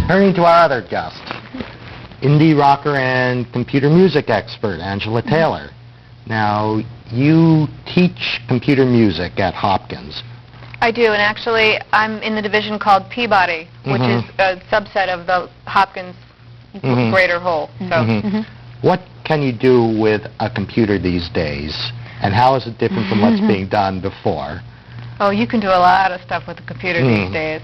Turning to our other guest, indie rocker and computer music expert, Angela Taylor. Now, you teach computer music at Hopkins. I do, and actually, I'm in the division called Peabody, which is a subset of the Hopkins greater whole. So, What can you do with a computer these days, and how is it different from what's being done before? oh, you can do a lot of stuff with a computer these days.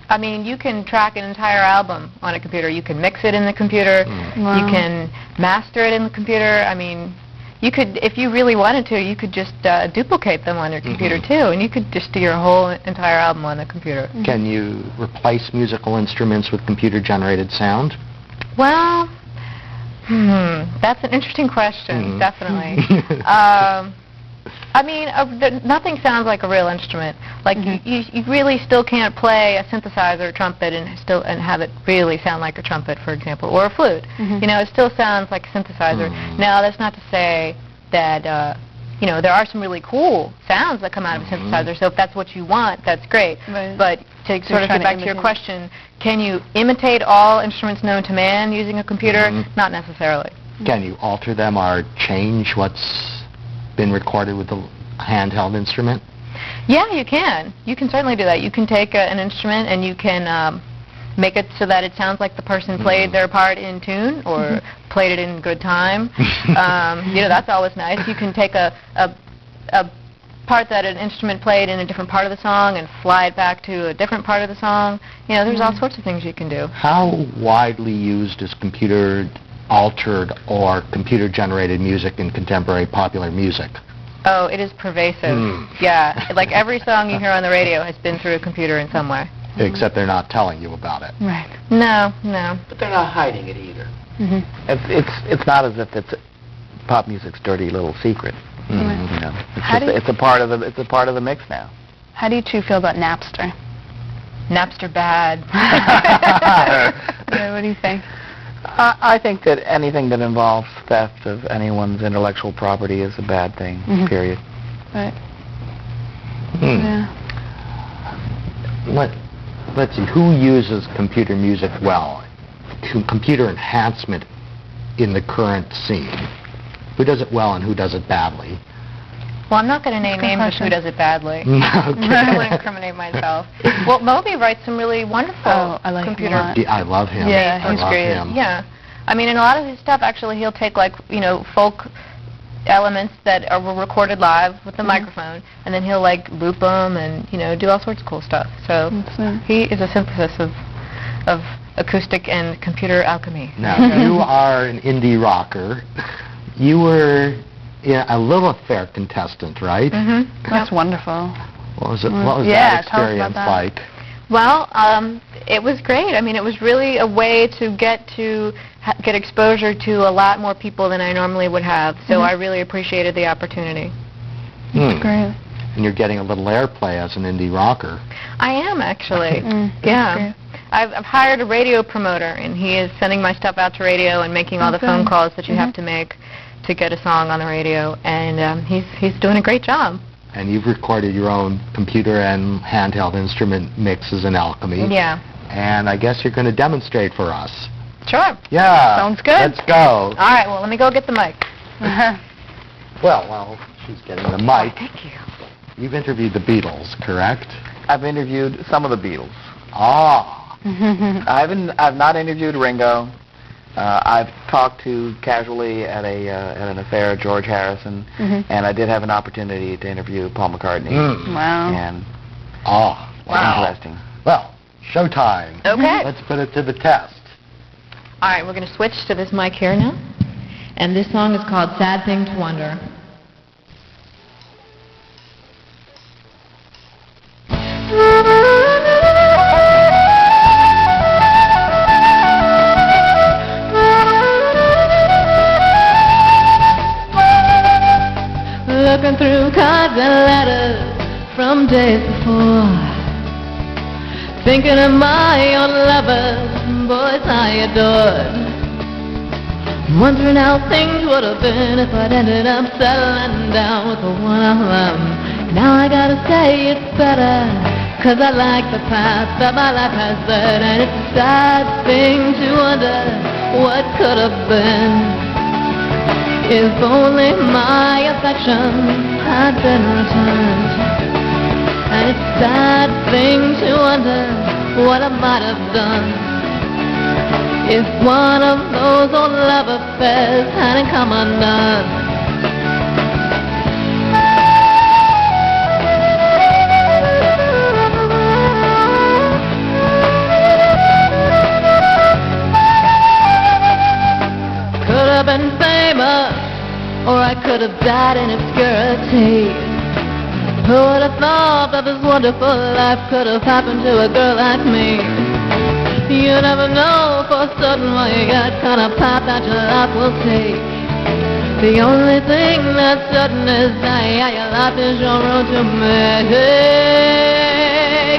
I mean, you can track an entire album on a computer. You can mix it in the computer. Wow. You can master it in the computer. I mean, you could, if you really wanted to, you could just duplicate them on your computer too, and you could just do your whole entire album on the computer. Can you replace musical instruments with computer-generated sound? Well, that's an interesting question, definitely. I mean, nothing sounds like a real instrument. Like you really still can't play a synthesizer or trumpet and have it really sound like a trumpet, for example, or a flute. You know, it still sounds like a synthesizer. Now, that's not to say that you know, there are some really cool sounds that come out of a synthesizer. So if that's what you want, that's great. Right. But to sort of get back to your question, can you imitate all instruments known to man using a computer? Not necessarily. Can you alter them or change what's been recorded with the handheld instrument? Yeah, you can. You can certainly do that. You can take an instrument and you can make it so that it sounds like the person played their part in tune or played it in good time. You know, that's always nice. You can take a part that an instrument played in a different part of the song and fly it back to a different part of the song. You know, there's all sorts of things you can do. How widely used is computer-altered or computer-generated music in contemporary popular music? Oh, it is pervasive. Yeah, like every song you hear on the radio has been through a computer in some way. Except they're not telling you about it. Right. No, no. But they're not hiding it either. It's not as if it's pop music's dirty little secret. You know, it's a part of the mix now. How do you two feel about Napster? Napster bad. Yeah, what do you think? I think that anything that involves theft of anyone's intellectual property is a bad thing. Period. Right. Yeah. Let's see, who uses computer music well? Computer enhancement in the current scene. Who does it well and who does it badly? Well, I'm not going to name names of who does it badly. Okay. I don't want to incriminate myself. Well, Moby writes some really wonderful I like computer. I love him. Yeah, I he's love great. him. Yeah. I mean, in a lot of his stuff, actually, he'll take, like, you know, folk elements that were recorded live with the microphone, and then he'll, like, loop them and, you know, do all sorts of cool stuff. So he is a synthesis of acoustic and computer alchemy. Now, you are an indie rocker. You were a Little Affair contestant, right? That's wonderful. What was that experience like? Well, it was great. I mean, it was really a way to get exposure to a lot more people than I normally would have. So I really appreciated the opportunity. Great. And you're getting a little airplay as an indie rocker. I am, actually. Yeah. I've hired a radio promoter, and he is sending my stuff out to radio and making all the phone calls that you have to make to get a song on the radio. And he's doing a great job. And you've recorded your own computer and handheld instrument mixes in Alchemy. Yeah. And I guess you're going to demonstrate for us. Sure. Yeah. Sounds good. Let's go. All right, well, let me go get the mic. Well, while she's getting the mic, Thank you. you've interviewed the Beatles, correct? I've interviewed some of the Beatles. Ah. I've not interviewed Ringo. I've talked to casually at an affair at George Harrison, and I did have an opportunity to interview Paul McCartney. Wow. And interesting. Well, showtime. Okay. Let's put it to the test. All right, we're going to switch to this mic here now. And this song is called Sad Thing to Wonder. Looking through cards and letters from days before, thinking of my old lovers, boys I adored, wondering how things would have been if I'd ended up settling down with the one I love. Now I gotta say it's better, 'cause I like the path that my life has led, and it's a sad thing to wonder what could have been if only my affection had been returned. And it's a sad thing to wonder what I might have done if one of those old love affairs hadn't come undone. Could have been famous, or I could have died in obscurity. Who would have thought that this wonderful life could have happened to a girl like me? You never know for certain what you got, kind of path that your life will take. The only thing that's certain is that your life is your road to make.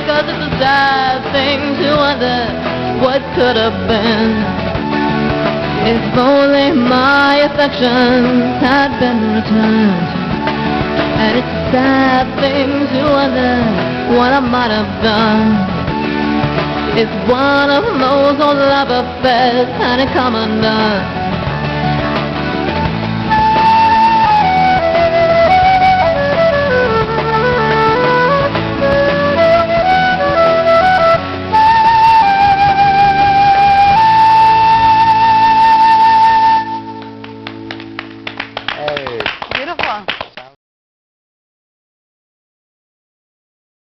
'Cause it's a sad thing to wonder what could have been if only my affections had been returned. And it's a sad thing to wonder what I might have done if one of those old love affairs hadn't come undone.